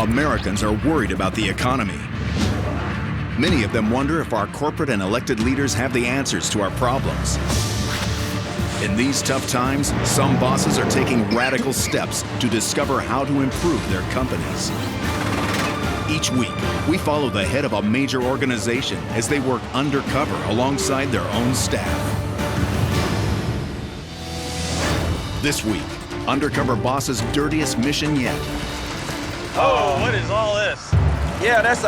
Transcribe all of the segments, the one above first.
Americans are worried about the economy. Many of them wonder if our corporate and elected leaders have the answers to our problems. In these tough times, some bosses are taking radical steps to discover how to improve their companies. Each week, we follow the head of a major organization as they work undercover alongside their own staff. This week, Undercover Boss's dirtiest mission yet. Oh, what is all this? Yeah, that's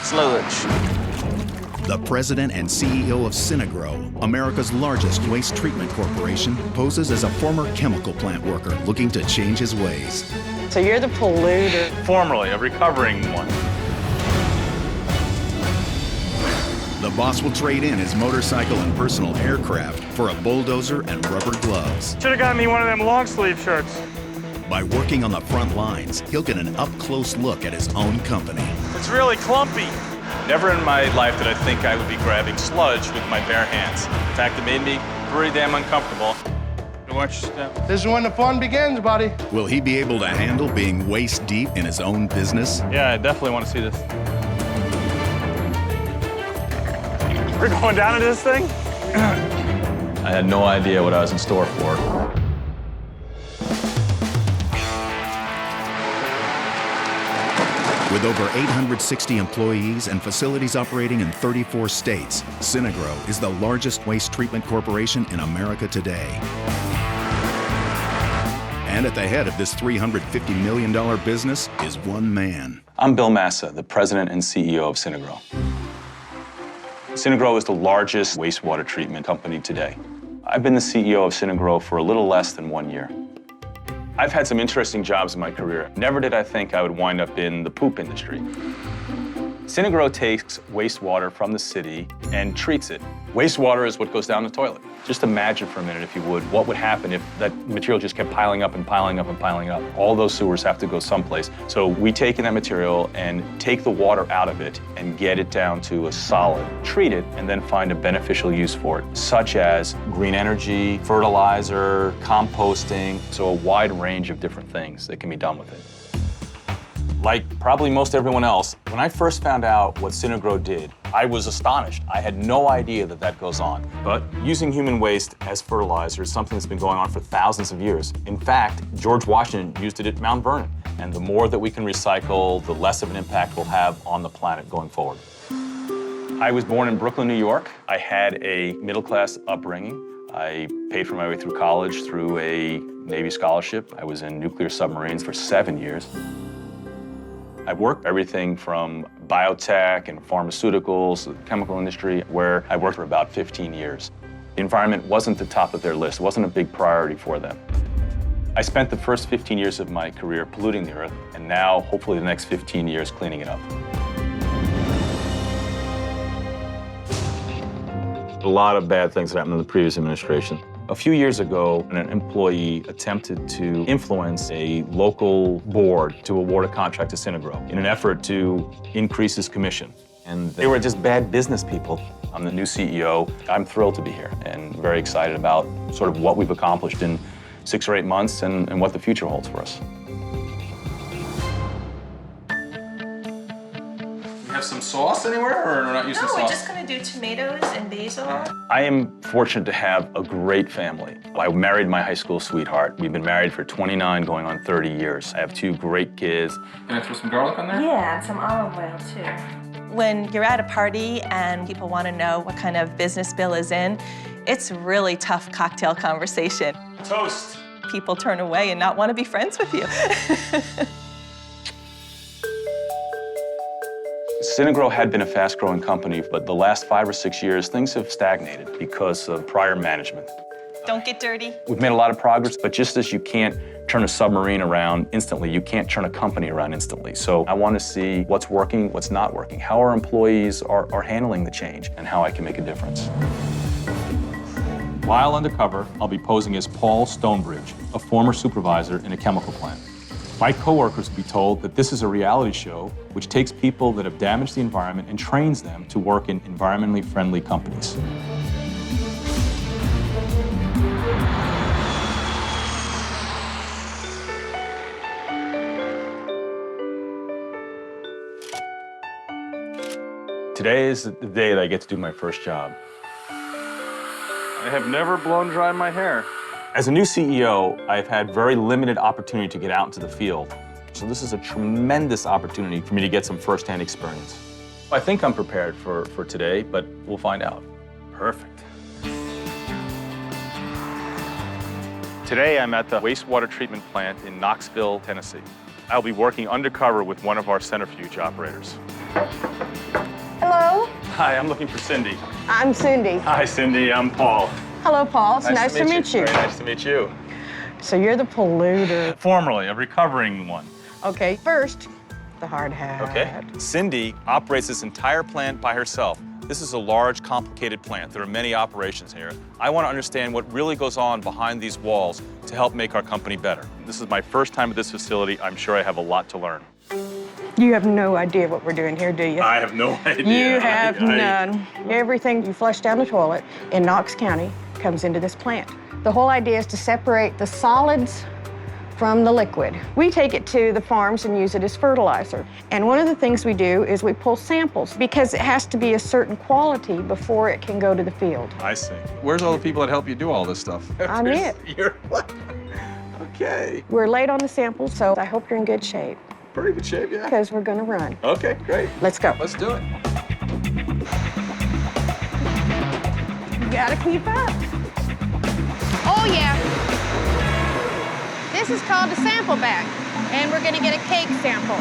sludge. The president and CEO of Synagro, America's largest waste treatment corporation, poses as a former chemical plant worker looking to change his ways. So you're the polluter. Formerly a recovering one. The boss will trade in his motorcycle and personal aircraft for a bulldozer and rubber gloves. Should have got me one of them long sleeve shirts. By working on the front lines, he'll get an up-close look at his own company. It's really clumpy. Never in my life did I think I would be grabbing sludge with my bare hands. In fact, it made me pretty damn uncomfortable. Watch your step. This is when the fun begins, buddy. Will he be able to handle being waist deep in his own business? Yeah, I definitely want to see this. We're going down into this thing? I had no idea what I was in store for. With over 860 employees and facilities operating in 34 states, Synagro is the largest waste treatment corporation in America today. And at the head of this $350 million business is one man. I'm Bill Massa, the president and CEO of Synagro. Synagro is the largest wastewater treatment company today. I've been the CEO of Synagro for a little less than 1 year. I've had some interesting jobs in my career. Never did I think I would wind up in the poop industry. Synagro takes wastewater from the city and treats it. Wastewater is what goes down the toilet. Just imagine for a minute, if you would, what would happen if that material just kept piling up and piling up and piling up. All those sewers have to go someplace. So we take in that material and take the water out of it and get it down to a solid, treat it, and then find a beneficial use for it, such as green energy, fertilizer, composting, so a wide range of different things that can be done with it. Like probably most everyone else, when I first found out what Synagro did, I was astonished. I had no idea that that goes on. But using human waste as fertilizer is something that's been going on for thousands of years. In fact, George Washington used it at Mount Vernon. And the more that we can recycle, the less of an impact we'll have on the planet going forward. I was born in Brooklyn, New York. I had a middle-class upbringing. I paid for my way through college through a Navy scholarship. I was in nuclear submarines for 7 years. I've worked everything from biotech and pharmaceuticals, the chemical industry, where I worked for about 15 years. The environment wasn't the top of their list. It wasn't a big priority for them. I spent the first 15 years of my career polluting the earth, and now, hopefully, the next 15 years cleaning it up. A lot of bad things happened in the previous administration. A few years ago, an employee attempted to influence a local board to award a contract to Synagro in an effort to increase his commission. And they were just bad business people. I'm the new CEO. I'm thrilled to be here and very excited about sort of what we've accomplished in 6 or 8 months and what the future holds for us. Have some sauce anywhere, or we're not using sauce? No, we're just gonna do tomatoes and basil. I am fortunate to have a great family. I married my high school sweetheart. We've been married for 29, going on 30 years. I have 2 great kids. Can I throw some garlic on there? Yeah, and some olive oil too. When you're at a party and people want to know what kind of business Bill is in, it's a really tough cocktail conversation. Toast. People turn away and not want to be friends with you. Synagro had been a fast-growing company, but the last 5 or 6 years, things have stagnated because of prior management. Don't get dirty. We've made a lot of progress, but just as you can't turn a submarine around instantly, you can't turn a company around instantly. So I want to see what's working, what's not working, how our employees are handling the change, and how I can make a difference. While undercover, I'll be posing as Paul Stonebridge, a former supervisor in a chemical plant. My coworkers will be told that this is a reality show which takes people that have damaged the environment and trains them to work in environmentally friendly companies. Today is the day that I get to do my first job. I have never blown dry my hair. As a new CEO, I've had very limited opportunity to get out into the field. So this is a tremendous opportunity for me to get some firsthand experience. I think I'm prepared for today, but we'll find out. Perfect. Today, I'm at the wastewater treatment plant in Knoxville, Tennessee. I'll be working undercover with one of our centrifuge operators. Hello, Hi, I'm looking for Cindy. I'm Cindy. Hi, Cindy. I'm Paul. Hello, Paul. It's nice to meet you. Very nice to meet you. So you're the polluter. Formerly, a recovering one. Okay, first, the hard hat. Okay. Cindy operates this entire plant by herself. This is a large, complicated plant. There are many operations here. I want to understand what really goes on behind these walls to help make our company better. This is my first time at this facility. I'm sure I have a lot to learn. You have no idea what we're doing here, do you? I have no idea. You have none. Everything you flush down the toilet in Knox County comes into this plant. The whole idea is to separate the solids from the liquid. We take it to the farms and use it as fertilizer. And one of the things we do is we pull samples because it has to be a certain quality before it can go to the field. I see. Where's all the people that help you do all this stuff? I'm it. You're what? Okay. We're late on the samples, so I hope you're in good shape Pretty good shape, yeah. because we're gonna run. Okay, great. Let's go. Let's do it. You gotta keep up. Oh, yeah. This is called a sample bag, and we're gonna get a cake sample.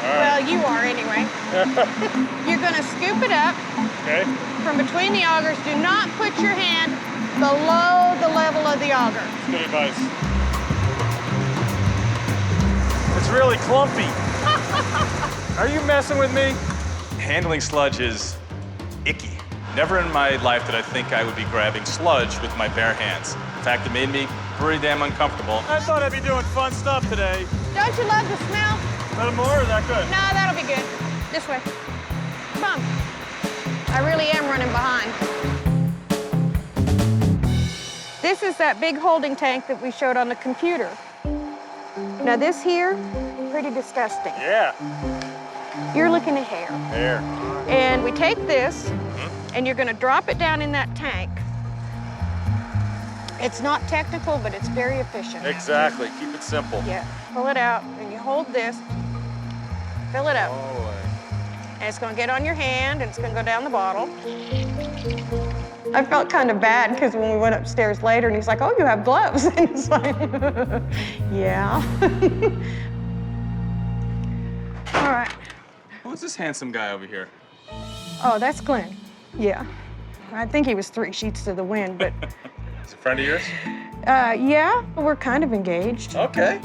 Well, you are anyway. You're gonna scoop it up Okay. from between the augers. Do not put your hand below the level of the auger. Good advice. It's really clumpy. Are you messing with me? Handling sludge is icky. Never in my life did I think I would be grabbing sludge with my bare hands. In fact, it made me pretty damn uncomfortable. I thought I'd be doing fun stuff today. Don't you love the smell? A little more, or is that good? No, that'll be good. This way. Come on. I really am running behind. This is that big holding tank that we showed on the computer. Now this here, pretty disgusting. Yeah. You're looking at hair. There. And we take this, and you're gonna drop it down in that tank. It's not technical, but it's very efficient. Exactly. Keep it simple. Yeah, pull it out, and you hold this, fill it up. Oh, And it's gonna get on your hand, and it's gonna go down the bottle. I felt kind of bad because when we went upstairs later and he's like, oh, you have gloves. And it's like, yeah. All right. Who's this handsome guy over here? Oh, that's Glenn. Yeah. I think he was 3 sheets to the wind, but is it a friend of yours? yeah, we're kind of engaged. Okay.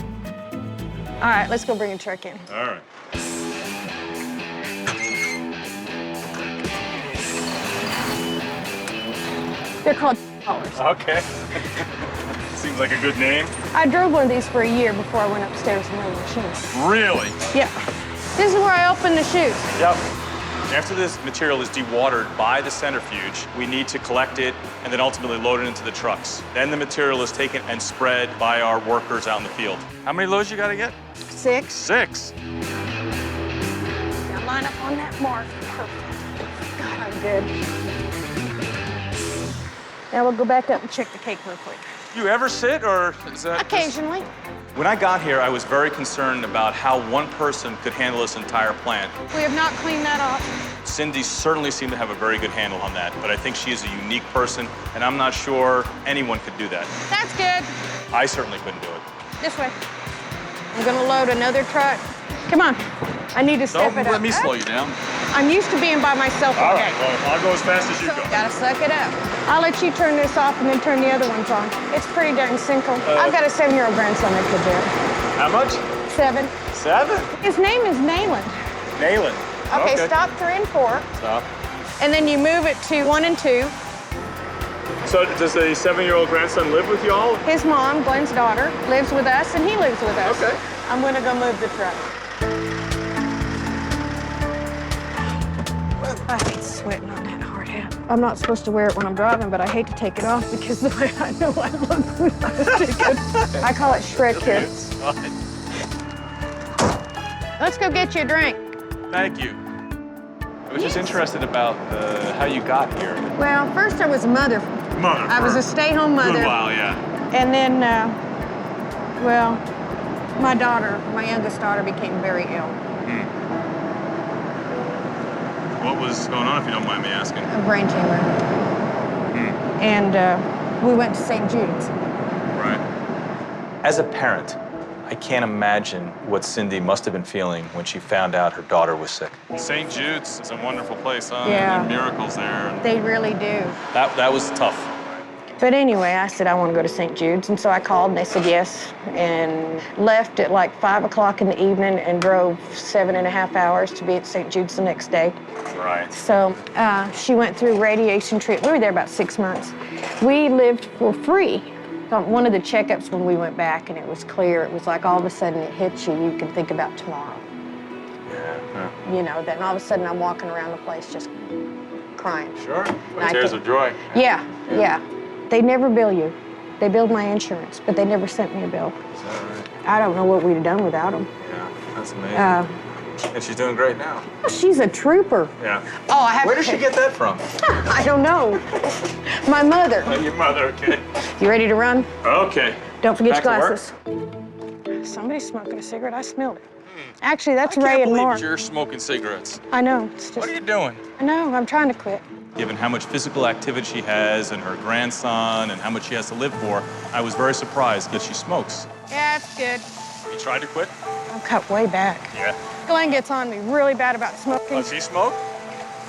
All right, let's go bring a truck in. All right. They're called dollars. Okay. Seems like a good name. I drove one of these for a year before I went upstairs and rode the machine. Really? Yeah. This is where I open the chute. Yep. After this material is dewatered by the centrifuge, we need to collect it and then ultimately load it into the trucks. Then the material is taken and spread by our workers out in the field. How many loads you gotta get? 6. 6. Now line up on that mark. Perfect. God, I'm good. Now we'll go back up and check the cake real quick. You ever sit, or is that just- Occasionally. When I got here, I was very concerned about how one person could handle this entire plant. We have not cleaned that off. Cindy certainly seemed to have a very good handle on that, but I think she is a unique person, and I'm not sure anyone could do that. That's good. I certainly couldn't do it. This way. I'm gonna load another truck. Come on. I need to step Don't it up. let me slow you down. I'm used to being by myself. All Okay. right, well, I'll go as fast as you go. Gotta suck it up. I'll let you turn this off and then turn the other ones on. It's pretty darn simple. I've got a 7-year-old grandson that could do it. How much? 7. 7? His name is Nayland. Nailing. Okay, stop 3 and 4. Stop. And then you move it to 1 and 2. So does a 7-year-old grandson live with y'all? His mom, Glenn's daughter, lives with us and he lives with us. Okay. I'm gonna go move the truck. I hate sweating on that hard hat. I'm not supposed to wear it when I'm driving, but I hate to take it off because the way I know I look when I take it. I call it Shrek kids. Let's go get you a drink. Thank you. was just interested about how you got here. Well, first I was a mother. I was a stay-home mother. For a while, yeah. And then, well, my youngest daughter became very ill. What was going on, if you don't mind me asking? A brain tumor. And we went to St. Jude's. Right. As a parent, I can't imagine what Cindy must have been feeling when she found out her daughter was sick. St. Jude's is a wonderful place, huh? Yeah. And there are miracles there. They really do. That was tough. But anyway, I said, I want to go to St. Jude's. And so I called and they said yes, and left at like 5 o'clock in the evening and drove 7.5 hours to be at St. Jude's the next day. Right. So she went through radiation treatment. We were there about 6 months. We lived for free. One of the checkups when we went back, and it was clear, it was like all of a sudden it hits you, you can think about tomorrow. Yeah. You know, then all of a sudden I'm walking around the place just crying. Sure. With tears of joy. Yeah. They never bill you. They billed my insurance, but they never sent me a bill. Is that right? I don't know what we'd have done without them. Yeah, that's amazing. And she's doing great now. She's a trooper. Yeah. Oh, I have Where did she get that from? I don't know. My mother. Your mother, okay. You ready to run? Okay. Don't forget Back your to glasses. Somebody's smoking a cigarette. I smelled it. Actually, that's I Ray can't and believe Mark. you're smoking cigarettes. I know. It's just, What are you doing? I know. I'm trying to quit. Given how much physical activity she has and her grandson and how much she has to live for, I was very surprised that she smokes. Yeah, it's good. You tried to quit? I'm cut way back. Yeah. Glenn gets on me really bad about smoking. Does he smoke?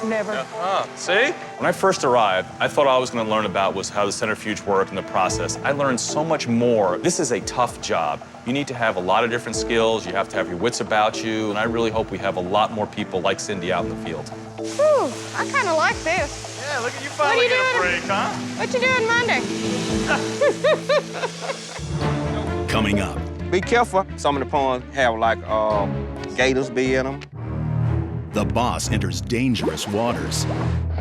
Never. See? When I first arrived, I thought all I was going to learn about was how the centrifuge worked and the process. I learned so much more. This is a tough job. You need to have a lot of different skills. You have to have your wits about you. And I really hope we have a lot more people like Cindy out in the field. Whew, I kind of like this. Yeah, look at you What are you finally get a doing? break, huh? What you doing Monday? Coming up, Be careful. Some of the ponds have like gators be in them. the boss enters dangerous waters.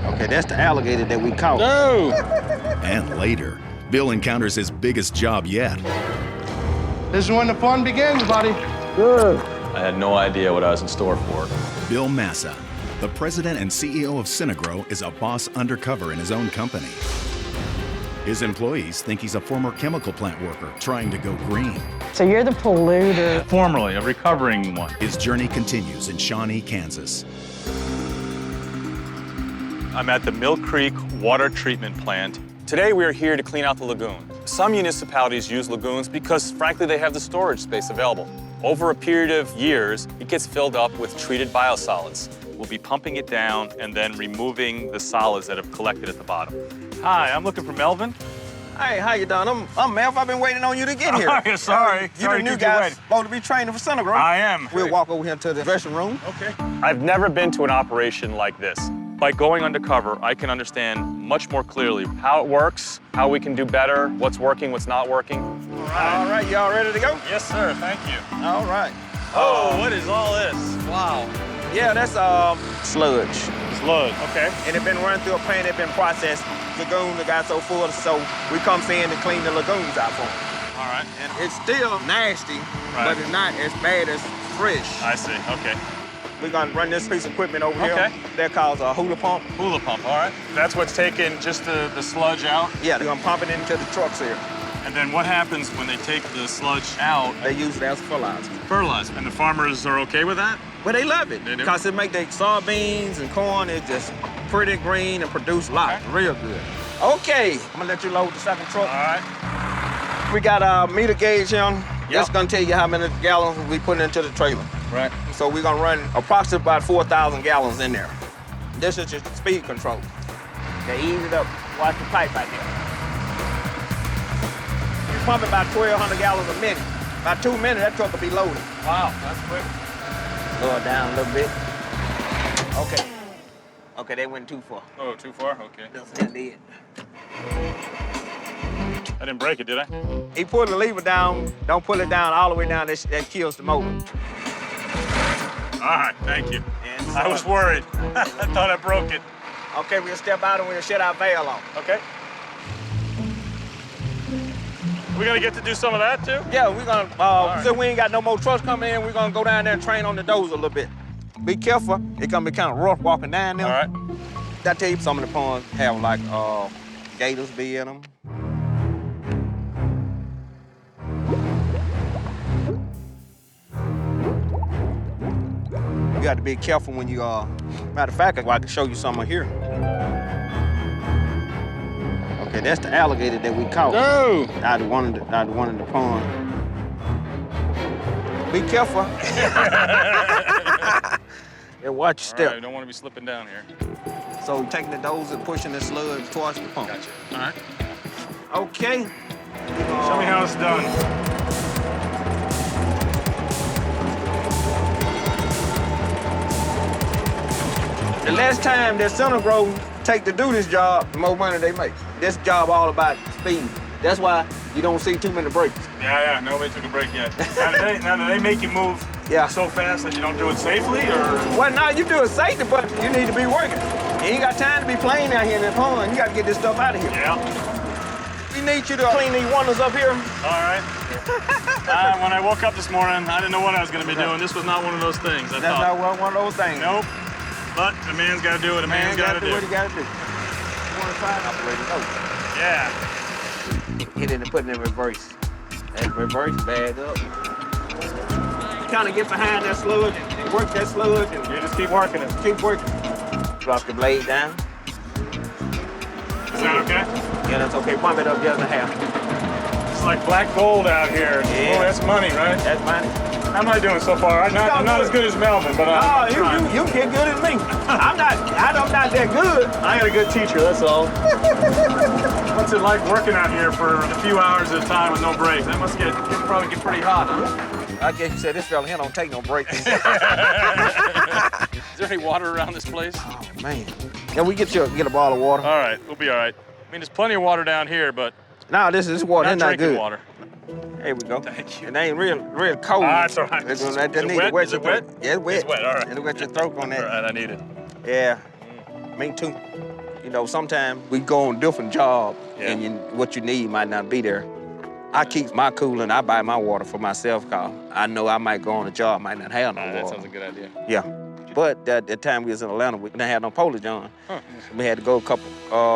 Okay, that's the alligator that we caught. No! And later, Bill encounters his biggest job yet. This is when the fun begins, buddy. I had no idea what I was in store for. Bill Massa, the president and CEO of Synagro, is a boss undercover in his own company. His employees think he's a former chemical plant worker trying to go green. So you're the polluter. Formerly, a recovering one. His journey continues in Shawnee, Kansas. I'm at the Mill Creek Water Treatment Plant. Today we are here to clean out the lagoon. Some municipalities use lagoons because, frankly, they have the storage space available. Over a period of years, it gets filled up with treated biosolids. We'll be pumping it down and then removing the solids that have collected at the bottom. Hi, I'm looking for Melvin. Hey, how you doing? I'm Melv. I've been waiting on you to get here. Oh, yeah, sorry. You're Sorry the to new keep you guy waiting. supposed to be training for Synagro. I am. We'll walk over here to the dressing room. Okay. I've never been to an operation like this. By going undercover, I can understand much more clearly how it works, how we can do better, what's working, what's not working. All right, y'all ready to go? Yes, sir. Thank you. All right. Oh, what is all this? Wow. Yeah, that's sludge. Sludge. Okay. And it's been run through a plant, it's been processed. Lagoon that got so full, so we come in to clean the lagoons out for them. All right. And it's still nasty, Right. but it's not as bad as fresh. I see. Okay. We're gonna run this piece of equipment over Okay. here. They're called a hula pump. Hula pump. All right. That's what's taking just the sludge out. Yeah, they're gonna pump it into the trucks here. And then what happens when they take the sludge out? They use it as fertilizer. Fertilizer. And the farmers are okay with that? But they love it They do? because it make their soybeans and corn. It's just pretty green and produce lots, real good. Okay, I'm gonna let you load the second truck. All right. We got a meter gauge here. Yep. That's gonna tell you how many gallons we put into the trailer. Right. So we're gonna run approximately about 4,000 gallons in there. This is just speed control. They ease it up. Watch the pipe right there. You pump about 1,200 gallons a minute. About 2 minutes, that truck will be loaded. Wow, that's quick. Lower it down a little bit. Okay. Okay, they went too far. Oh, too far? Okay. That did. I didn't break it, did I? He pulled the lever down. Don't pull it down all the way down. That kills the motor. All right, thank you. And so- I was worried. I thought I broke it. Okay, we'll step out and we'll shut our valve off. Okay. We gonna get to do some of that too? Yeah, we're gonna, since we ain't got no more trucks coming in, we're gonna go down there and train on the dozer a little bit. Be careful. It's gonna be kind of rough walking down there. All right. I tell you, some of the ponds have like gators be in them. You got to be careful when you matter of fact, I can show you some here. Okay, that's the alligator that we caught. No. Out of one in the pond. Be careful. Yeah, watch your step. All right, I don't want to be slipping down here. So you're taking the dozer and pushing the sludge towards the pump. Gotcha. All right. Okay. Show me how it's done. The less time that Synagro take to do this job, the more money they make. This job all about speed. That's why you don't see too many breaks. Yeah, nobody took a break yet. Now, do they make you move so fast that you don't do it safely, or? Well, now you do it safely, but you need to be working. You ain't got time to be playing out here in that pond. You got to get this stuff out of here. Yeah. We need you to clean these windows up here. All right. When I woke up this morning, I didn't know what I was going to be doing. This was not one of those things. That's not one of those things. Nope. But a man's got to do what a man's got to do. What he got to do. You want to try it? Operate it over. Yeah. Hit it and put it in reverse. That reverse, bag up. Kind of get behind that sludge and work that sludge. And You just keep working it. keep working. Drop the blade down. Is that okay? Yeah, that's okay. Pump it up the other half. It's like black gold out here. Yeah. Oh, that's money, right? That's money. How am I doing so far? I'm not as good as Melvin, but I'm trying. You get good as me. I'm not that good. I got a good teacher, that's all. What's it like working out here for a few hours at a time with no breaks? That must probably get pretty hot, huh? I guess you said this fella here don't take no breaks. Is there any water around this place? Oh, man. Yeah, we get a bottle of water. All right, we'll be all right. I mean, there's plenty of water down here, but No, this water is not drinking good. water. Here we go. Thank you. It ain't real cold. That's all right. It's Is that it need wet? to wet Is your it wet? throat. Yeah, it's wet. It's wet, all right. It'll wet your throat on that. All right, I need it. Yeah, me too. You know, sometimes we go on different jobs, and what you need might not be there. I keep my cool and I buy my water for myself, because I know I might go on a job, might not have no water. That sounds a good idea. Yeah. But at the time we was in Atlanta, we didn't have no Polish on. Huh. We had to go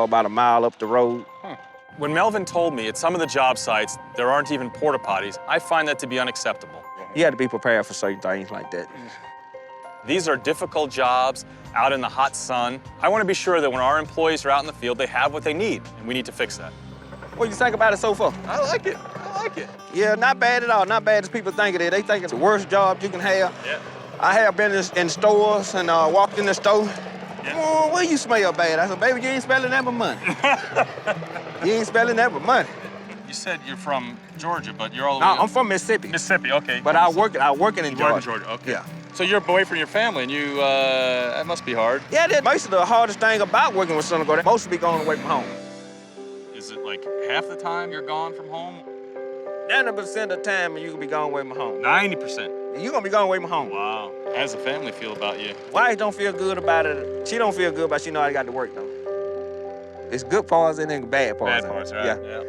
about a mile up the road. When Melvin told me at some of the job sites there aren't even porta potties, I find that to be unacceptable. You had to be prepared for certain things like that. These are difficult jobs out in the hot sun. I want to be sure that when our employees are out in the field, they have what they need, and we need to fix that. What do you think about it so far? I like it. I like it. Yeah, not bad at all. Not bad as people think it is. They think it's the worst job you can have. Yeah. I have been in stores and walked in the store. Yeah. Oh, well, you smell bad. I said, baby, you ain't smelling that but money. You ain't smelling that but money. You said you're from Georgia, but you're all the No, way I'm from Mississippi. Mississippi, okay. But I work in You Georgia. work in Georgia, okay. Yeah. So you're away from your family, and you, that must be hard. Yeah, that's basically the hardest thing about working with Synagro. They most be going away from home. Is it like half the time you're gone from home? 90% of the time you can be going away from home. 90%. You're gonna be going away from home. Wow. How does the family feel about you? Wife don't feel good about it. She don't feel good about she know I got to work though. It's good parts and then bad parts. Bad parts, right? Yeah.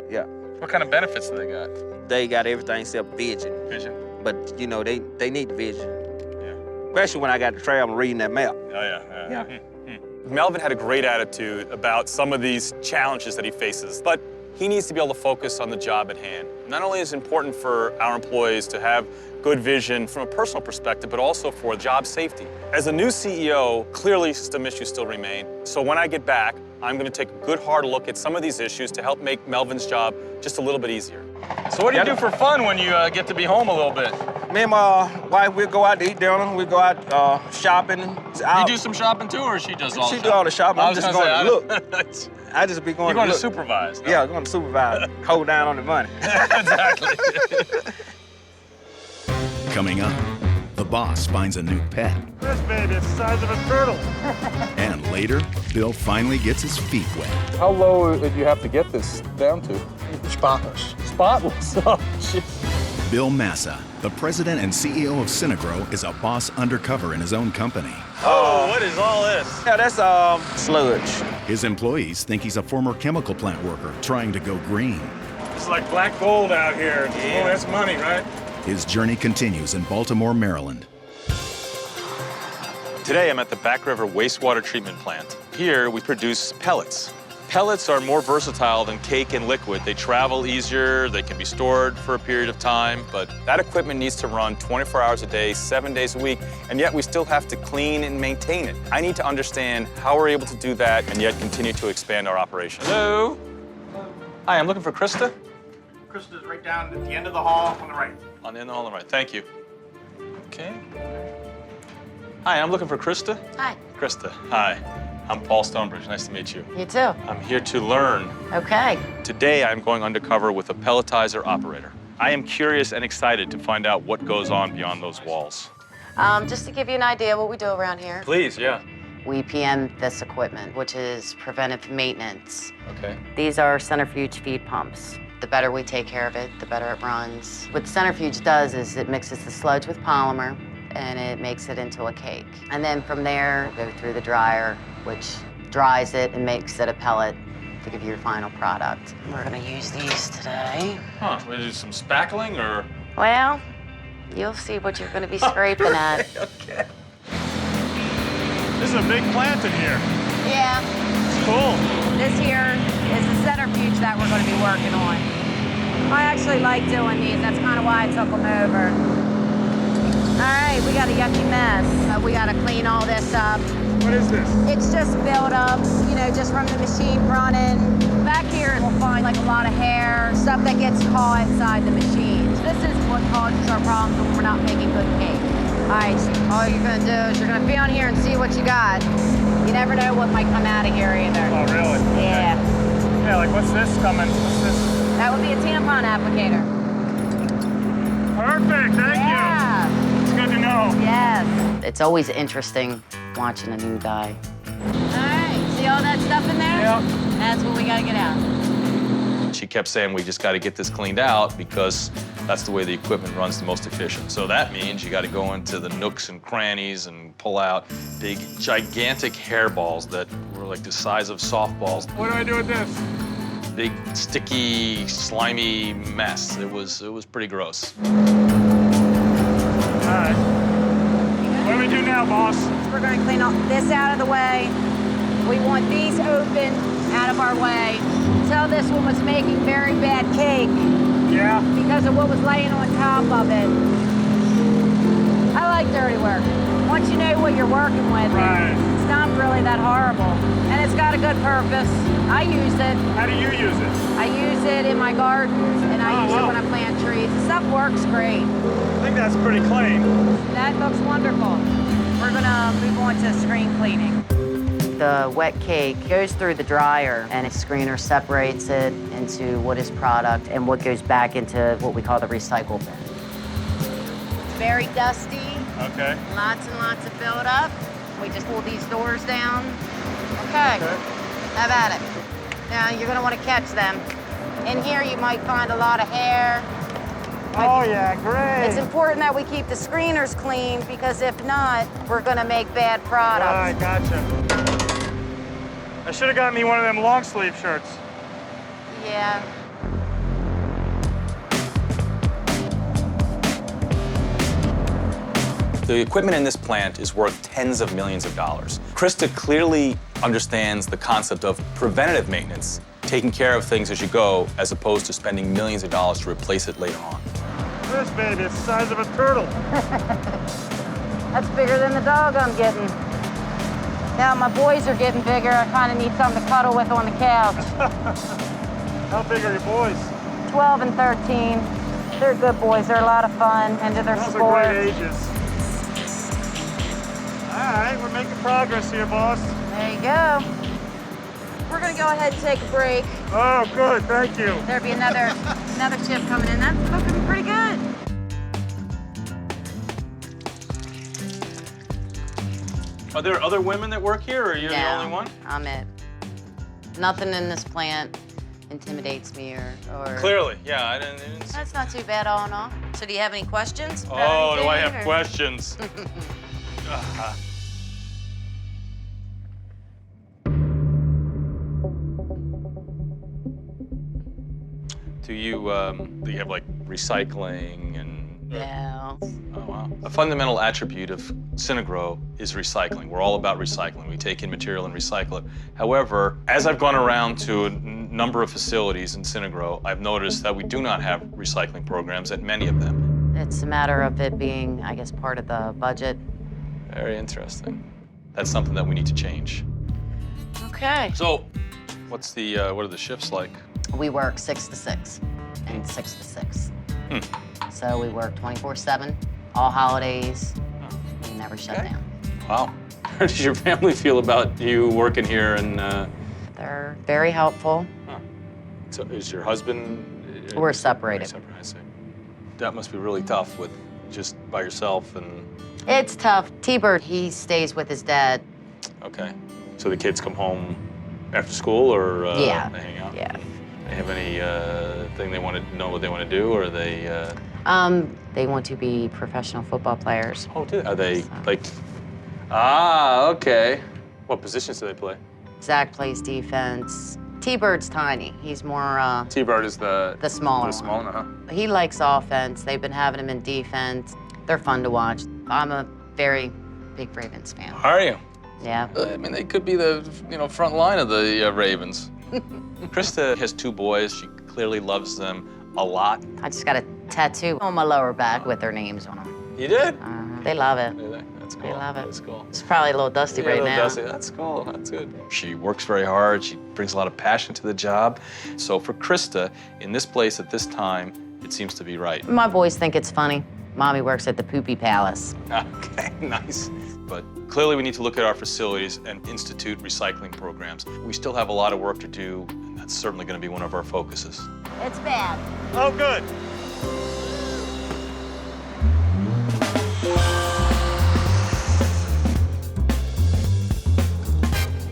Yeah. What kind of benefits do they got? They got everything except vision. Vision? But you know, they need the vision. Yeah. Especially when I got to travel and reading that map. Oh, yeah. Melvin had a great attitude about some of these challenges that he faces, but he needs to be able to focus on the job at hand. Not only is it important for our employees to have good vision from a personal perspective, but also for job safety. As a new CEO, clearly some issues still remain. So when I get back, I'm going to take a good hard look at some of these issues to help make Melvin's job just a little bit easier. So what do you do for fun when you get to be home a little bit? Me and my wife, we'll go out to eat dinner. We'll go out shopping. You do some shopping too, or she does all the She shopping? do all the shopping. I'm just going to look. You're I just be going going to look. supervise. No? Yeah, I'm going to supervise. Hold down on the money. Exactly. Coming up, the boss finds a new pet. This baby is the size of a turtle. And later, Bill finally gets his feet wet. How low did you have to get this down to? Spotless. Spotless. Oh, shit. Bill Massa, the president and CEO of Synagro, is a boss undercover in his own company. Oh, what is all this? Yeah, that's sludge. His employees think he's a former chemical plant worker trying to go green. It's like black gold out here. Yeah. Oh, that's money, right? His journey continues in Baltimore, Maryland. Today, I'm at the Back River Wastewater Treatment Plant. Here, we produce pellets. Pellets are more versatile than cake and liquid. They travel easier, they can be stored for a period of time, but that equipment needs to run 24 hours a day, 7 days a week, and yet we still have to clean and maintain it. I need to understand how we're able to do that and yet continue to expand our operation. Hello? Hi, I'm looking for Krista. Krista's right down at the end of the hall on the right. On the end of the hall on the right, thank you. Okay. Hi, I'm looking for Krista. Hi. Krista, hi. I'm Paul Stonebridge. Nice to meet you. You too. I'm here to learn. Okay. Today, I'm going undercover with a pelletizer operator. I am curious and excited to find out what goes on beyond those walls. Just to give you an idea what we do around here. Please, yeah. We PM this equipment, which is preventive maintenance. Okay. These are centrifuge feed pumps. The better we take care of it, the better it runs. What the centrifuge does is it mixes the sludge with polymer, and it makes it into a cake. And then from there, go through the dryer, which dries it and makes it a pellet to give you your final product. We're gonna use these today. Huh, we do some spackling or? Well, you'll see what you're gonna be scraping at. Okay. This is a big plant in here. Yeah. Cool. This here is the centrifuge that we're gonna be working on. I actually like doing these. That's kind of why I took them over. All right, we got a yucky mess. We got to clean all this up. What is this? It's just buildup, you know, just from the machine running. Back here, we'll find like a lot of hair, stuff that gets caught inside the machines. This is what causes our problems when we're not making good cake. All right, all you're gonna do is you're gonna be on here and see what you got. You never know what might come out of here either. Oh, really? Yeah. Okay. Yeah, like what's this coming? What's this? That would be a tampon applicator. Perfect, thank you. It's good to know. Yes. It's always interesting watching a new guy. All right, see all that stuff in there? Yep. That's what we gotta get out. She kept saying, we just got to get this cleaned out because that's the way the equipment runs the most efficient. So that means you got to go into the nooks and crannies and pull out big, gigantic hairballs that were like the size of softballs. What do I do with this? Big, sticky, slimy mess. It was pretty gross. All right. What do we do now, boss? We're gonna clean all this out of the way. We want these open, out of our way. So this one was making very bad cake. Yeah. Because of what was laying on top of it. I like dirty work. Once you know what you're working with, it's not really that horrible. And it's got a good purpose. I use it. How do you use it? I use it in my gardens, and I use it when I plant trees. The stuff works great. I think that's pretty clean. That looks wonderful. We're gonna move on to screen cleaning. The wet cake goes through the dryer, and a screener separates it into what is product and what goes back into what we call the recycle bin. It's very dusty. Okay. Lots and lots of buildup. We just pull these doors down. Okay. Have at it. Now you're gonna want to catch them. In here you might find a lot of hair. Oh yeah, great. It's important that we keep the screeners clean because if not, we're gonna make bad products. All right, gotcha. I should have gotten me one of them long sleeve shirts. Yeah. The equipment in this plant is worth tens of millions of dollars. Krista clearly understands the concept of preventative maintenance, taking care of things as you go, as opposed to spending millions of dollars to replace it later on. This baby is the size of a turtle. That's bigger than the dog I'm getting. Now my boys are getting bigger. I kind of need something to cuddle with on the couch. How big are your boys? 12 and 13. They're good boys. They're a lot of fun into their Those sports. are great ages. All right, we're making progress here, boss. There you go. We're gonna go ahead and take a break. Oh, good, thank you. There'll be another shift coming in. That's looking pretty good. Are there other women that work here, or you're the only one? I'm it. Nothing in this plant intimidates me or... Clearly, yeah. I didn't That's not too bad all in all. So do you have any questions? Oh, do I have questions? Do you have like recycling and? No. Oh wow. A fundamental attribute of Synagro is recycling. We're all about recycling. We take in material and recycle it. However, as I've gone around to a number of facilities in Synagro, I've noticed that we do not have recycling programs at many of them. It's a matter of it being, I guess, part of the budget. Very interesting. That's something that we need to change. Okay. So, what are the shifts like? We work 6 to 6 and 6 to 6. So we work 24/7, all holidays. We never shut down. Wow. How does your family feel about you working here? And They're very helpful. so is your husband? We're separated. I see. That must be really tough with just by yourself and. It's tough. T-Bird, he stays with his dad. Okay. So the kids come home after school, or Yeah. they hang out? Yeah. They have any thing they want to know what they want to do, or they? They want to be professional football players. Oh, do they? Are they like? Ah, okay. What positions do they play? Zach plays defense. T-Bird's tiny. He's more, T-Bird is the smaller The small one. one, He likes offense. They've been having him in defense. They're fun to watch. I'm a very big Ravens fan. Are you? Yeah. I mean, they could be the front line of the Ravens. Krista has 2 boys. She clearly loves them a lot. I just got a tattoo on my lower back with their names on them. You did? They love it. That's cool. They love it. That's cool. It's probably a little dusty Yeah, right a little now. dusty. That's cool. That's good. She works very hard. She brings a lot of passion to the job. So for Krista, in this place at this time, it seems to be right. My boys think it's funny. Mommy works at the Poopy Palace. Okay, nice. But clearly we need to look at our facilities and institute recycling programs. We still have a lot of work to do, and that's certainly going to be one of our focuses. It's bad. Oh, good.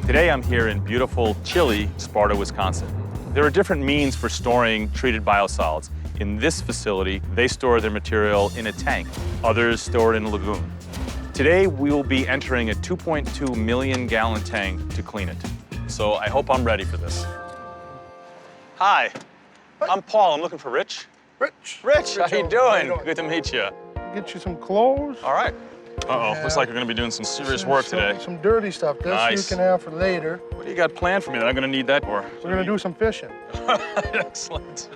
Today I'm here in beautiful, chilly Sparta, Wisconsin. There are different means for storing treated biosolids. In this facility, they store their material in a tank. Others store it in a lagoon. Today, we will be entering a 2.2 million gallon tank to clean it. So I hope I'm ready for this. Hi, I'm Paul. I'm looking for Rich. Rich. Rich, how you doing? Good to meet you. Get you some clothes. All right. Uh-oh, looks like we're gonna be doing some serious work today. Some dirty stuff. This Nice. you can have for later. What do you got planned for me that I'm gonna need that for? We're gonna do some fishing. Excellent.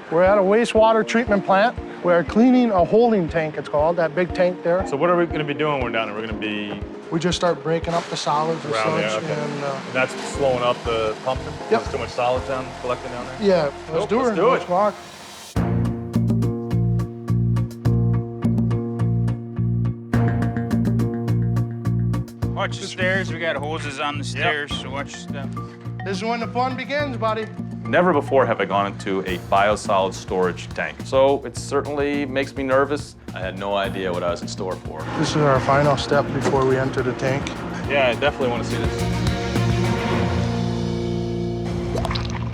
We're at a wastewater treatment plant. We're cleaning a holding tank, it's called, that big tank there. So what are we gonna be doing when we're down there? We're gonna be We just start breaking up the solids and around there, such. okay. And, And that's slowing up the pumping? Yep. There's too much solids collecting down there? yeah, let's do it. Let's walk. Watch the stairs. We got hoses on the stairs, so watch your step. This is when the fun begins, buddy. Never before have I gone into a biosolid storage tank. So it certainly makes me nervous. I had no idea what I was in store for. This is our final step before we enter the tank. Yeah, I definitely want to see this.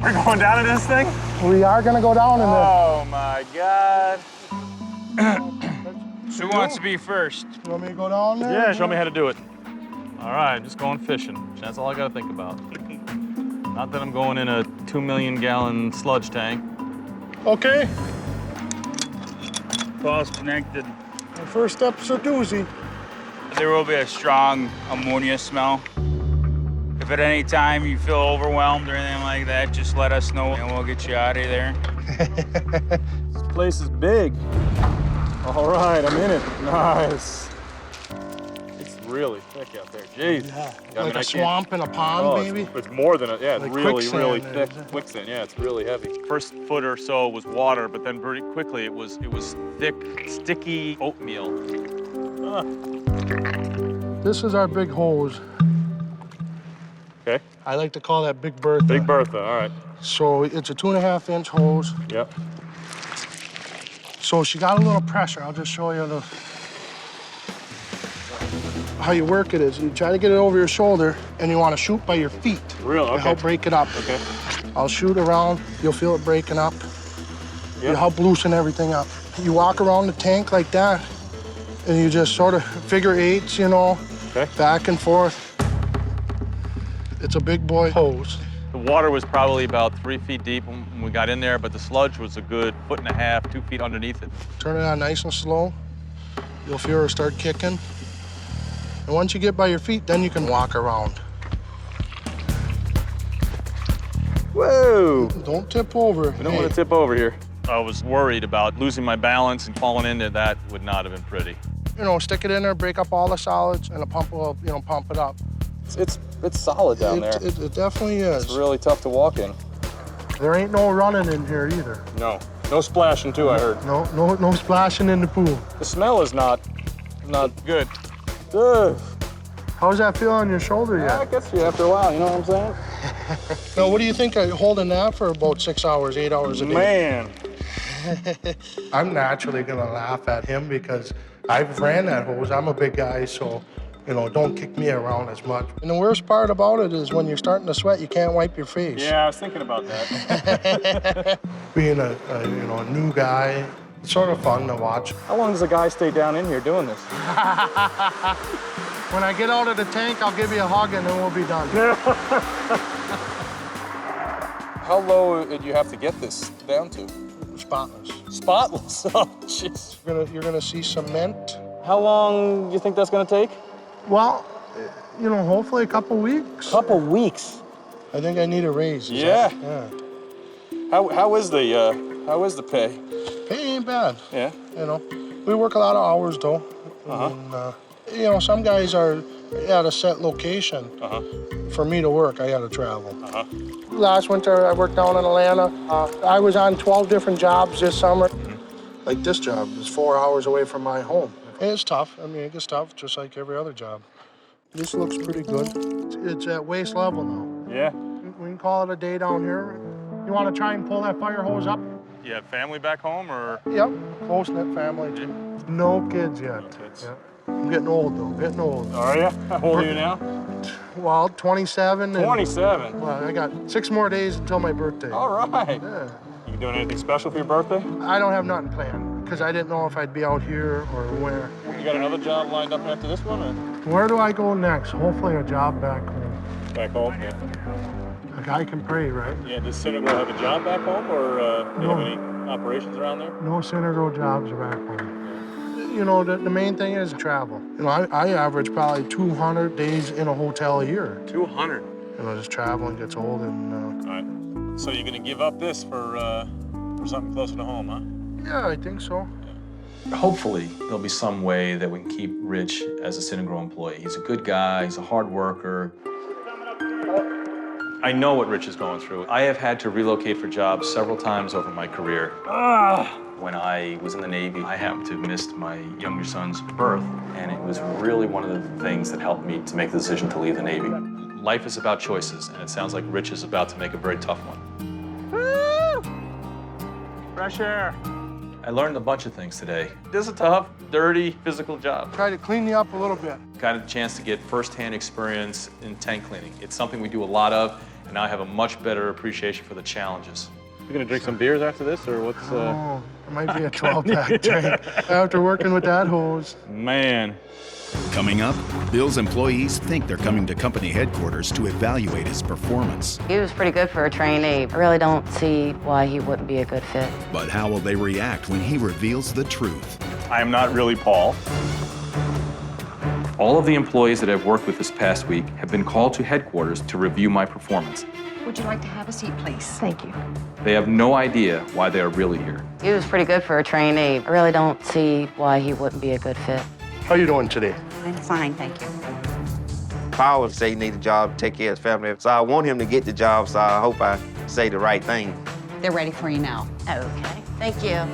We're going down in this thing? We are gonna go down in there. Oh my God. Who wants to be first? You want me to go down there? Yeah, show me how to do it. All right, just going fishing. That's all I gotta think about. Not that I'm going in a 2 million gallon sludge tank. Okay. Paul's connected. The first step's a doozy. There will be a strong ammonia smell. If at any time you feel overwhelmed or anything like that, just let us know and we'll get you out of there. This place is big. All right, I'm in it. Nice. It's really thick out there. Jeez. Yeah, I mean, like I a can't- swamp in a pond, Oh, maybe. it's more than a, yeah, it's Like really, quicksand, really is thick it? quicksand. Yeah, it's really heavy. First foot or so was water, but then very quickly it was thick, sticky oatmeal. Ah. This is our big hose. Okay. I like to call that Big Bertha. Big Bertha, all right. So it's a 2.5 inch hose. Yep. So she got a little pressure. I'll just show you how you work it is. You try to get it over your shoulder and you want to shoot by your feet. Real, To okay. help break it up. Okay. I'll shoot around, you'll feel it breaking up. Yep. You help loosen everything up. You walk around the tank like that and you just sort of figure eights, you know, Okay. back and forth. It's a big boy hose. The water was probably about 3 feet deep when we got in there, but the sludge was a good 1.5 feet, 2 feet underneath it. Turn it on nice and slow. You'll feel her start kicking. And once you get by your feet, then you can walk around. Whoa! Don't tip over. We don't want to tip over here. I was worried about losing my balance and falling into that. Would not have been pretty. You know, stick it in there, break up all the solids, and the pump will, you know, pump it up. It's solid down there. It definitely is. It's really tough to walk in. There ain't no running in here either. No. No splashing too, I heard. No splashing in the pool. The smell is not good. Ugh. How's that feel on your shoulder yet? I guess you after a while, you know what I'm saying? Now, what do you think of holding that for about 6 hours, 8 hours a day? Man. I'm naturally gonna laugh at him because I've ran that hose. I'm a big guy, so, you know, don't kick me around as much. And the worst part about it is when you're starting to sweat, you can't wipe your face. Yeah, I was thinking about that. Being a new guy, it's sort of fun to watch. How long does a guy stay down in here doing this? When I get out of the tank, I'll give you a hug and then we'll be done. How low did you have to get this down to? Spotless. Spotless? Oh, jeez. You're gonna see cement. How long do you think that's gonna take? Well, you know, hopefully a couple weeks. Couple weeks? I think I need a raise. Yeah. Yeah. How is the pay? Pay ain't bad. Yeah. You know, we work a lot of hours though. And, you know, some guys are at a set location. For me to work, I had to travel. Last winter, I worked down in Atlanta. I was on 12 different jobs this summer. Like this job is 4 hours away from my home. It's tough. I mean, it gets tough just like every other job. This looks pretty good. It's at waist level now. Yeah. We can call it a day down here. You want to try and pull that fire hose up? You have family back home, or? Yep, close-knit family too. No kids yet. No kids. Yeah. I'm getting old though, getting old. Are you? How old are you now? Well, 27. 27? Well, I got 6 more days until my birthday. All right. Yeah. You doing anything special for your birthday? I don't have nothing planned because I didn't know if I'd be out here or where. You got another job lined up after this one, or? Where do I go next? Hopefully a job back home. Back home, yeah. A guy can pray, right? Yeah, does Synagro have a job back home, or do you No. have any operations around there? No Synagro jobs back home. You know, the main thing is travel. You know, I average probably 200 days in a hotel a year. 200? You know, just traveling gets old and... All right. So you're gonna give up this for something closer to home, huh? Yeah, I think so. Hopefully, there'll be some way that we can keep Rich as a Synagro employee. He's a good guy, he's a hard worker. I know what Rich is going through. I have had to relocate for jobs several times over my career. When I was in the Navy, I happened to have missed my younger son's birth, and it was really one of the things that helped me to make the decision to leave the Navy. Life is about choices, and it sounds like Rich is about to make a very tough one. Woo! Fresh air. I learned a bunch of things today. This is a tough, dirty, physical job. Try to clean you up a little bit. Got a chance to get firsthand experience in tank cleaning. It's something we do a lot of, and now I have a much better appreciation for the challenges. You gonna drink some beers after this, or what's? Oh, it might be a 12-pack tank after working with that hose. Man. Coming up, Bill's employees think they're coming to company headquarters to evaluate his performance. He was pretty good for a trainee. I really don't see why he wouldn't be a good fit. But how will they react when he reveals the truth? I am not really Paul. All of the employees that I've worked with this past week have been called to headquarters to review my performance. Would you like to have a seat, please? Thank you. They have no idea why they are really here. He was pretty good for a trainee. I really don't see why he wouldn't be a good fit. How you doing today? I'm fine, thank you. Paul would say he need a job to take care of his family. So I want him to get the job, so I hope I say the right thing. They're ready for you now. Okay, thank you.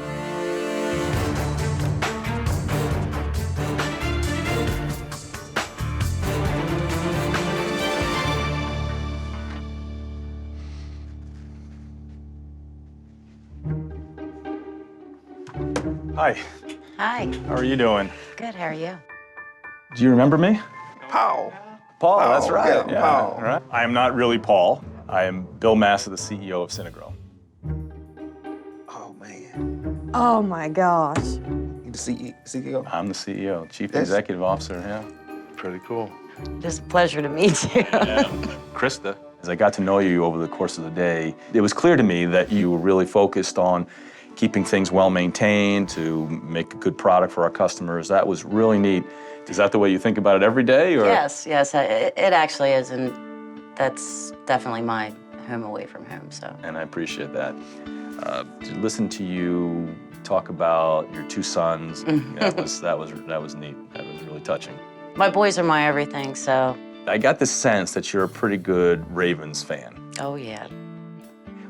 Hi. Hi. How are you doing? Good, how are you? Do you remember me? Paul. Paul, that's right. Yeah, Paul. All right. I am not really Paul. I am Bill Massa, the CEO of Synagro. Oh, man. Oh my gosh. You the CEO? I'm the CEO, Chief Executive Officer, yeah. Pretty cool. Just a pleasure to meet you. Yeah. Krista, as I got to know you over the course of the day, it was clear to me that you were really focused on keeping things well maintained, to make a good product for our customers. That was really neat. Is that the way you think about it every day? Or? Yes, it actually is, and that's definitely my home away from home, so. And I appreciate that. To listen to you talk about your two sons, that was neat. That was really touching. My boys are my everything, so. I got the sense that you're a pretty good Ravens fan. Oh, yeah.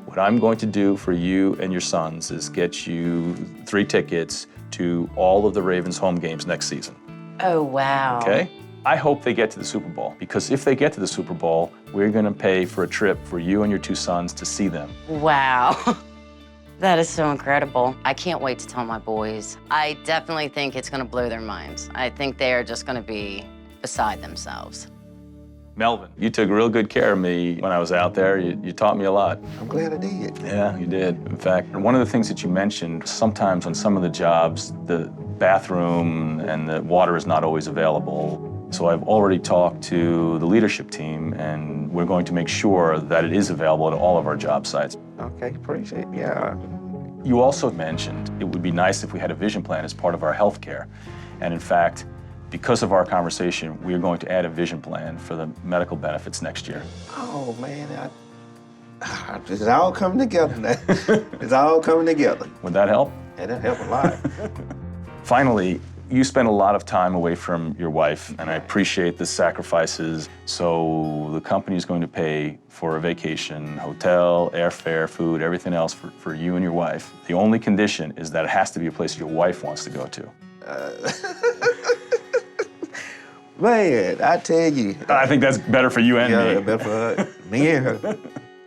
What I'm going to do for you and your sons is get you 3 tickets to all of the Ravens home games next season. Oh, wow. Okay? I hope they get to the Super Bowl, because if they get to the Super Bowl, we're gonna pay for a trip for you and your 2 sons to see them. Wow. That is so incredible. I can't wait to tell my boys. I definitely think it's gonna blow their minds. I think they are just gonna be beside themselves. Melvin, you took real good care of me when I was out there. You taught me a lot. I'm glad I did. Yeah, you did. In fact, one of the things that you mentioned, sometimes on some of the jobs, the bathroom and the water is not always available. So I've already talked to the leadership team, and we're going to make sure that it is available at all of our job sites. Okay, appreciate it. Yeah. You also mentioned it would be nice if we had a vision plan as part of our health care. And in fact, because of our conversation, we are going to add a vision plan for the medical benefits next year. Oh, man, it's all coming together now. It's all coming together. Would that help? Yeah, that'd help a lot. Finally, you spend a lot of time away from your wife, and I appreciate the sacrifices. So the company is going to pay for a vacation, hotel, airfare, food, everything else for you and your wife. The only condition is that it has to be a place your wife wants to go to. Man, I tell you. I think that's better for you and me. Yeah, better for her. Me and her.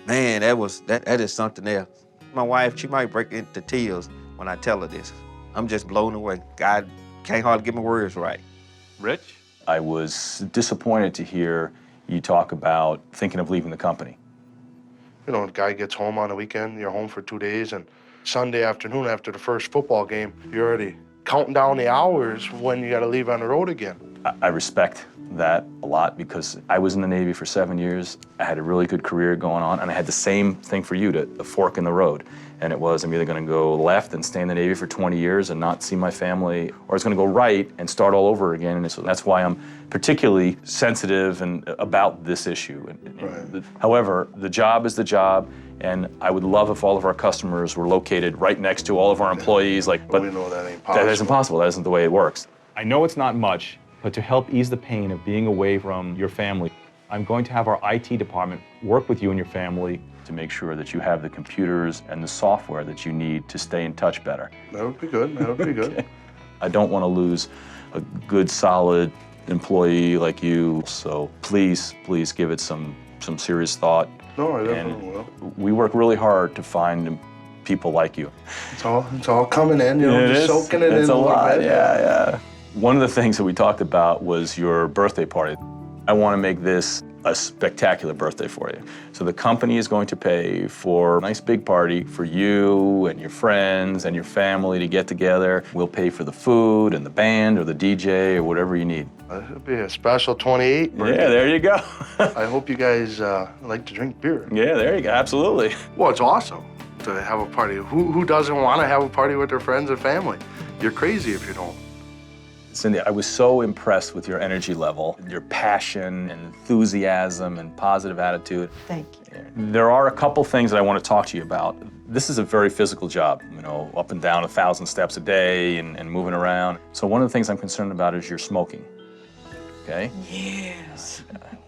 Man, that is something else. My wife, she might break into tears when I tell her this. I'm just blown away. God can't hardly get my words right. Rich? I was disappointed to hear you talk about thinking of leaving the company. You know, a guy gets home on the weekend, you're home for 2 days, and Sunday afternoon after the first football game, you're already counting down the hours when you got to leave on the road again. I respect that a lot, because I was in the Navy for 7 years. I had a really good career going on, and I had the same thing for you, a fork in the road. And it was, I'm either going to go left and stay in the Navy for 20 years and not see my family, or it's going to go right and start all over again. And so that's why I'm particularly sensitive about this issue. Right. However, the job is the job, and I would love if all of our customers were located right next to all of our employees. But we know that ain't possible. That isn't possible. That isn't the way it works. I know it's not much, but to help ease the pain of being away from your family, I'm going to have our IT department work with you and your family to make sure that you have the computers and the software that you need to stay in touch better. That would be good. That would be good. Okay. I don't want to lose a good, solid employee like you, so please give it some serious thought. No, I definitely will. We work really hard to find people like you. It's all coming in, you know, just soaking it in a little bit. Yeah. One of the things that we talked about was your birthday party. I want to make this a spectacular birthday for you. So the company is going to pay for a nice big party for you and your friends and your family to get together. We'll pay for the food and the band or the DJ or whatever you need. It'll be a special 28 birthday. Yeah, there you go. I hope you guys like to drink beer. Yeah, there you go, absolutely. Well, it's awesome to have a party. Who doesn't want to have a party with their friends and family? You're crazy if you don't. Cindy, I was so impressed with your energy level, your passion and enthusiasm and positive attitude. Thank you. There are a couple things that I want to talk to you about. This is a very physical job, you know, up and down 1,000 steps a day and moving around. So one of the things I'm concerned about is your smoking, okay? Yes.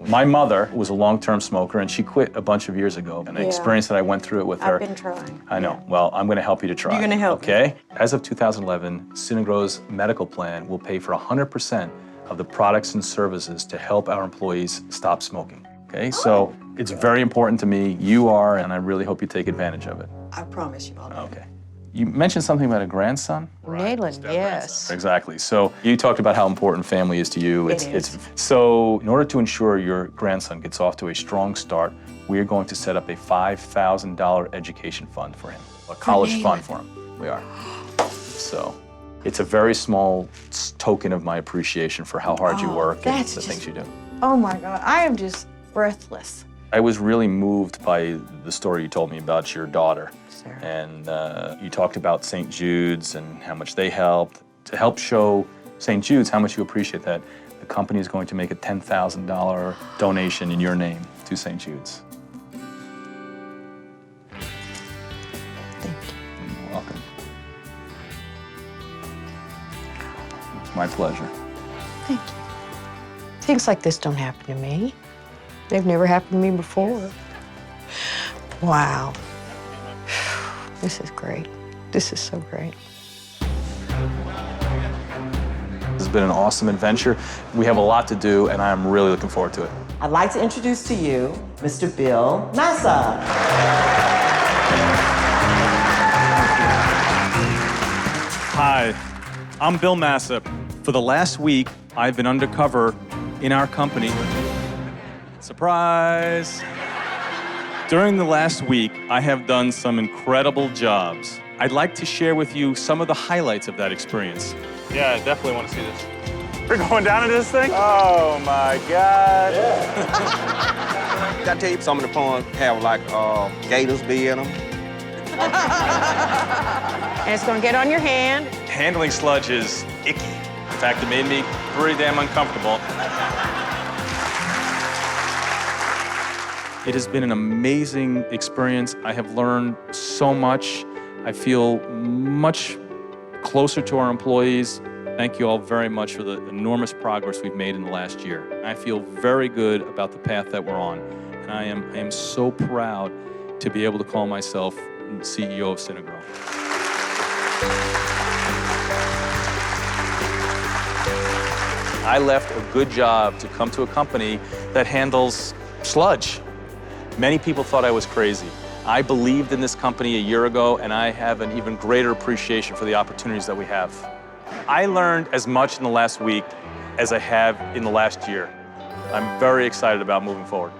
My mother was a long-term smoker, and she quit a bunch of years ago. And I experienced that. I went through it with her. I've been trying. I know. Well, I'm going to help you to try. You're going to help me. Okay? As of 2011, Synagro's medical plan will pay for 100% of the products and services to help our employees stop smoking. Okay? So it's very important to me. You are, and I really hope you take advantage of it. I promise you I'll do it. Okay. You mentioned something about a grandson? Nayland, yes. Exactly. So you talked about how important family is to you. It is. So in order to ensure your grandson gets off to a strong start, we are going to set up a $5,000 education fund for him, a college fund for him. We are. So it's a very small token of my appreciation for how hard you work and the things you do. Oh my God, I am just breathless. I was really moved by the story you told me about your daughter. Sarah. And you talked about St. Jude's and how much they helped. To help show St. Jude's how much you appreciate that, the company is going to make a $10,000 donation in your name to St. Jude's. Thank you. You're welcome. It's my pleasure. Thank you. Things like this don't happen to me. They've never happened to me before. Wow. This is great. This is so great. This has been an awesome adventure. We have a lot to do, and I am really looking forward to it. I'd like to introduce to you Mr. Bill Massa. Hi, I'm Bill Massa. For the last week, I've been undercover in our company. Surprise! During the last week, I have done some incredible jobs. I'd like to share with you some of the highlights of that experience. Yeah, I definitely want to see this. We're going down into this thing? Oh my God. I tell you, some of the ponds have like gators be in them. And it's gonna get on your hand. Handling sludge is icky. In fact, it made me pretty damn uncomfortable. It has been an amazing experience. I have learned so much. I feel much closer to our employees. Thank you all very much for the enormous progress we've made in the last year. I feel very good about the path that we're on. And I am so proud to be able to call myself CEO of Synagro. I left a good job to come to a company that handles sludge. Many people thought I was crazy. I believed in this company a year ago, and I have an even greater appreciation for the opportunities that we have. I learned as much in the last week as I have in the last year. I'm very excited about moving forward.